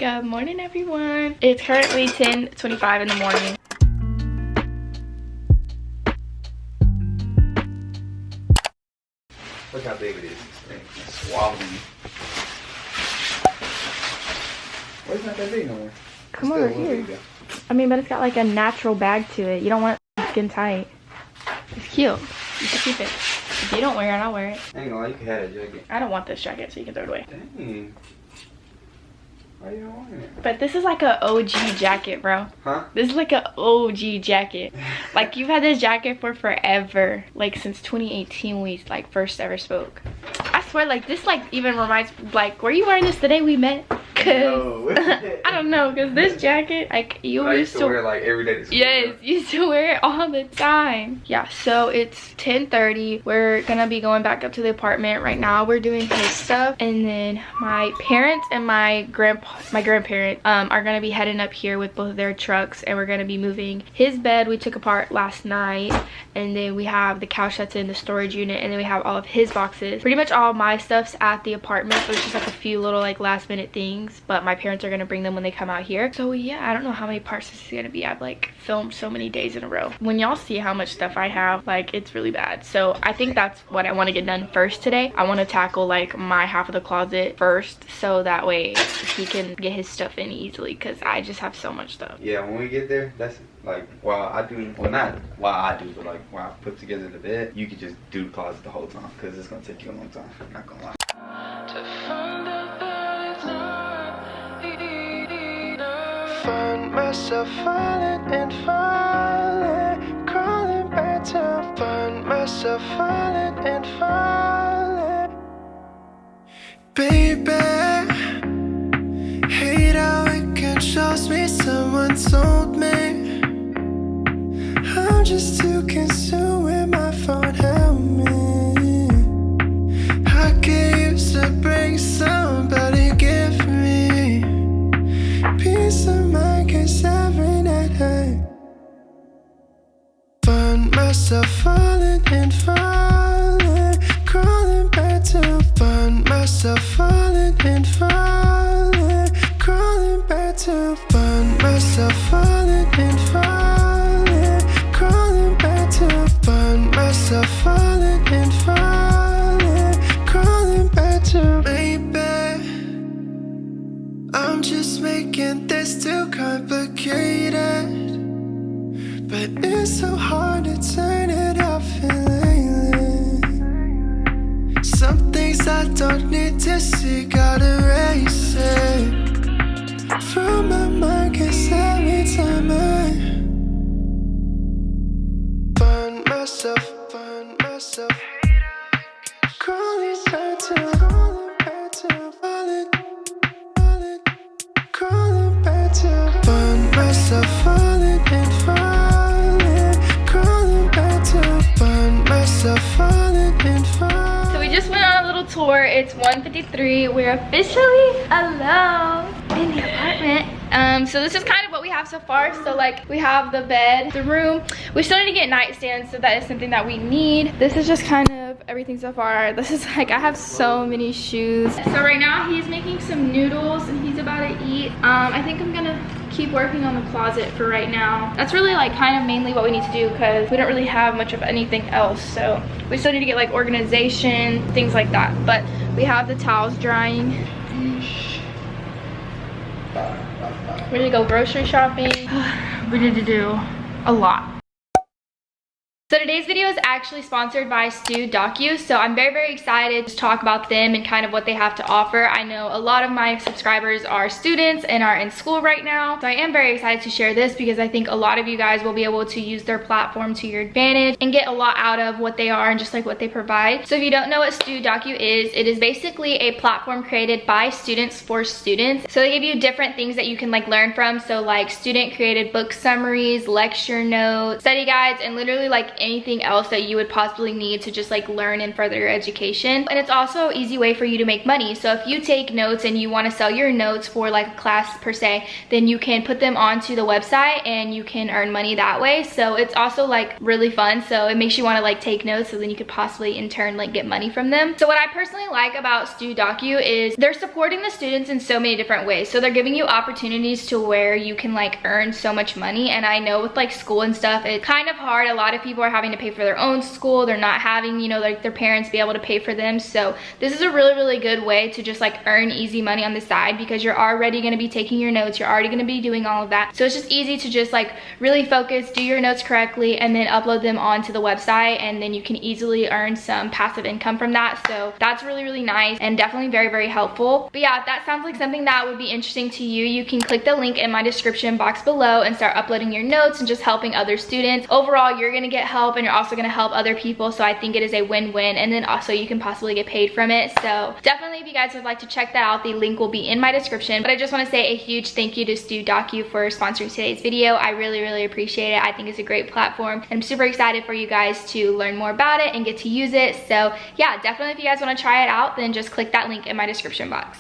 Good morning, everyone. It's currently 10:25 in the morning. Look how big it is. It's swallowing. Well, it's not that big no more. Come over here. I mean, but it's got like a natural bag to it. You don't want it skin tight. It's cute. You should keep it. If you don't wear it, I'll wear it. I ain't gonna lie, you can have that jacket. I don't want this jacket, so you can throw it away. Dang. Why you don't want it? But this is like a OG jacket, bro. Huh? This is like a OG jacket. Like, you've had this jacket for forever. Like, since 2018 when we like first ever spoke. I swear, like, this like even reminds, like, were you wearing this the day we met? Cause No. I don't know, cause this jacket, like, you used to wear it like every day to school. Yes, you used to wear it all the time. Yeah, so it's 10:30. We're gonna be going back up to the apartment right now. We're doing his stuff, and then my parents and my grandparent are gonna be heading up here with both of their trucks, and we're gonna be moving his bed we took apart last night, and then we have the couch that's in the storage unit, and then we have all of his boxes. Pretty much all my stuff's at the apartment, so it's just like a few little like last minute things, but my parents are gonna bring them when they come out here. So yeah, I don't know how many parts this is gonna be. I've like filmed so many days in a row. When y'all see how much stuff I have, like, it's really bad. So I think that's what I want to get done first today. I want to tackle like my half of the closet first, so that way he can get his stuff in easily, because I just have so much stuff. Yeah, when we get there, that's like, while I do, well, not while I do, but like while I put together the bed, you can just do the closet the whole time, because it's gonna take you a long time. I'm not gonna lie. Find myself falling and falling, crawling back to find myself falling and falling. Baby, hate how it controls me. Someone told me I'm just too consumed with my phone. Help me. I could use to bring somebody give me peace of mind, 'cause every night I find myself falling and falling, crawling back to find myself falling and falling, crawling back to find myself falling and falling, crawling back to find myself falling and falling, crawling back to maybe I'm just making this too complicated, but it's so hard to turn it off lately. Some things I don't need to see, gotta erase it from my mind, 'cause every time I find myself crawling back to falling, crawling back to find myself falling and falling, crawling back to find myself falling and falling. So we just went on a little tour. It's 1:53. We're officially alone in the apartment. So this is kind of what we have so far. So like, we have the bed, the room. We still need to get nightstands, so that is something that we need. This is just kind of everything so far. This is like, I have so many shoes. So right now he's making some noodles and he's about to eat. I think I'm gonna keep working on the closet for right now. That's really like kind of mainly what we need to do, because we don't really have much of anything else. So we still need to get like organization, things like that. But we have the towels drying. We need to go grocery shopping. We need to do a lot. So today's video is actually sponsored by Studocu, so I'm very excited to talk about them and kind of what they have to offer. I know a lot of my subscribers are students and are in school right now, so I am very excited to share this, because I think a lot of you guys will be able to use their platform to your advantage and get a lot out of what they are and just like what they provide. So if you don't know what Studocu is, it is basically a platform created by students for students. So they give you different things that you can like learn from, so like student created book summaries, lecture notes, study guides, and literally like anything else that you would possibly need to just like learn and further your education. And it's also an easy way for you to make money. So if you take notes and you want to sell your notes for like a class per se, then you can put them onto the website and you can earn money that way. So it's also like really fun. So it makes you want to like take notes, so then you could possibly in turn like get money from them. So what I personally like about studocu is they're supporting the students in so many different ways. So they're giving you opportunities to where you can like earn so much money. And I know with like school and stuff, it's kind of hard. A lot of people are having to pay for their own school. They're not having, you know, like their parents be able to pay for them. So this is a really, really good way to just like earn easy money on the side, because you're already going to be taking your notes. You're already going to be doing all of that. So it's just easy to just like really focus, do your notes correctly, and then upload them onto the website, and then you can easily earn some passive income from that. So that's really, really nice and definitely very, very helpful. But yeah, if that sounds like something that would be interesting to you, you can click the link in my description box below and start uploading your notes and just helping other students. Overall, you're going to get help and you're also going to help other people. So I think it is a win-win, and then also you can possibly get paid from it. So definitely, if you guys would like to check that out, the link will be in my description. But I just want to say a huge thank you to studocu for sponsoring today's video. I really, really appreciate it. I think it's a great platform, and I'm super excited for you guys to learn more about it and get to use it. So yeah, definitely if you guys want to try it out, then just click that link in my description box.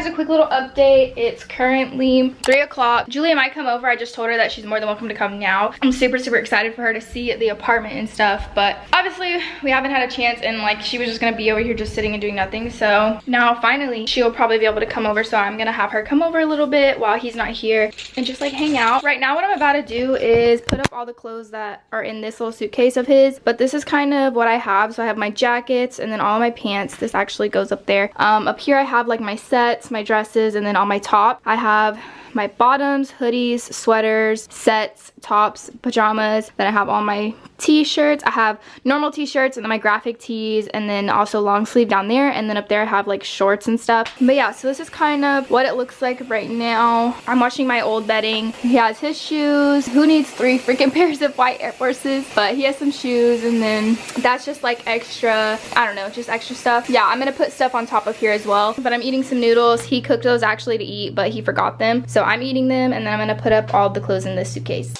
A quick little update. It's currently 3 o'clock. Julia might come over. I just told her that she's more than welcome to come now. I'm super, super excited for her to see the apartment and stuff, but obviously we haven't had a chance, and like she was just gonna be over here just sitting and doing nothing. So now finally she'll probably be able to come over, so I'm gonna have her come over a little bit while he's not here and just like hang out. Right now what I'm about to do is put up all the clothes that are in this little suitcase of his, but this is kind of what I have. So I have my jackets and then all my pants. This actually goes up there. Up here I have like my sets, my dresses, and then on my top I have my bottoms, hoodies, sweaters, sets, tops, pajamas. Then I have all my t-shirts. I have normal t-shirts and then my graphic tees, and then also long sleeve down there, and then up there I have like shorts and stuff. But yeah, so this is kind of what it looks like right now. I'm washing my old bedding. He has his shoes. Who needs 3 freaking pairs of white Air Forces? But he has some shoes, and then that's just like extra, I don't know, just extra stuff. Yeah, I'm gonna put stuff on top of here as well. But I'm eating some noodles. He cooked those actually to eat, but he forgot them. So I'm eating them, and then I'm gonna put up all the clothes in this suitcase.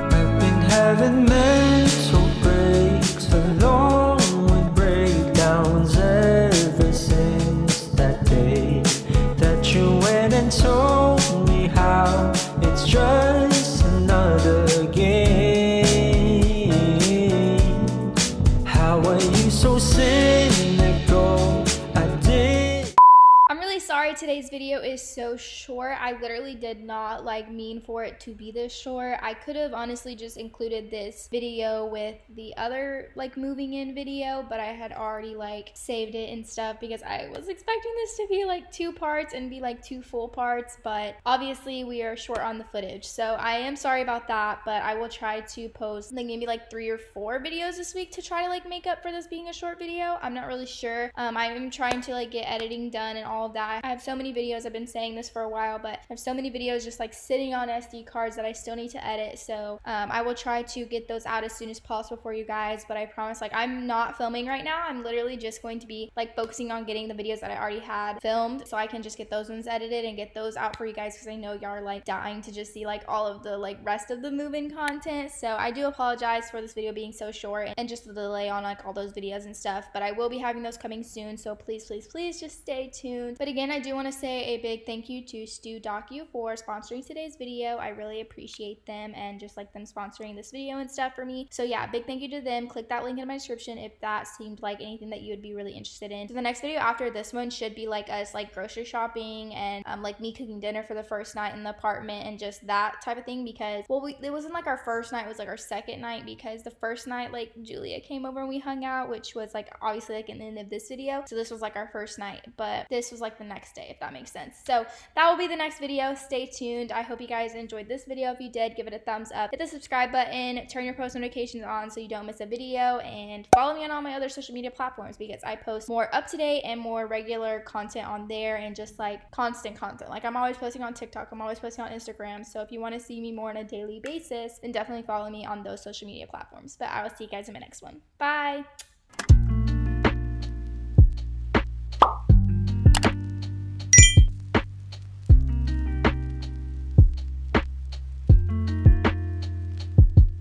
I've been having mental breaks along with breakdowns ever since that day that you went and told me how it's just another game. How are you so cynical? I did. I'm really sorry today's video is so short. I literally did not like mean for it to be this short. I could have honestly just included this video with the other like moving in video, but I had already like saved it and stuff because I was expecting this to be like 2 parts and be like 2 full parts, but obviously we are short on the footage. So I am sorry about that, but I will try to post like maybe like 3 or 4 videos this week to try to like make up for this being a short video. I'm not really sure. I am trying to like get editing done and all of that. I have so many videos, I've been saying this for a while, but I have so many videos just like sitting on SD cards that I still need to edit. So I will try to get those out as soon as possible for you guys, but I promise like I'm not filming right now. I'm literally just going to be like focusing on getting the videos that I already had filmed, so I can just get those ones edited and get those out for you guys, because I know y'all are like dying to just see like all of the like rest of the move-in content. So I do apologize for this video being so short and just the delay on like all those videos and stuff, but I will be having those coming soon, so please, please, please just stay tuned. But again, I do want to say a big thank you to studocu for sponsoring today's video. I really appreciate them and just like them sponsoring this video and stuff for me. So yeah, big thank you to them. Click that link in my description if that seemed like anything that you would be really interested in. So the next video after this one should be like us like grocery shopping and like me cooking dinner for the first night in the apartment and just that type of thing, because well, it wasn't like our first night, it was like our second night, because the first night like Julia came over and we hung out, which was like obviously like in the end of this video. So this was like our first night, but this was like the next day, if that makes sense. So that will be the next video. Stay tuned. I hope you guys enjoyed this video. If you did, give it a thumbs up, hit the subscribe button, turn your post notifications on so you don't miss a video, and follow me on all my other social media platforms because I post more up-to-date and more regular content on there, and just like constant content. Like I'm always posting on TikTok, I'm always posting on Instagram. So if you want to see me more on a daily basis, then definitely follow me on those social media platforms. But I will see you guys in my next one. Bye.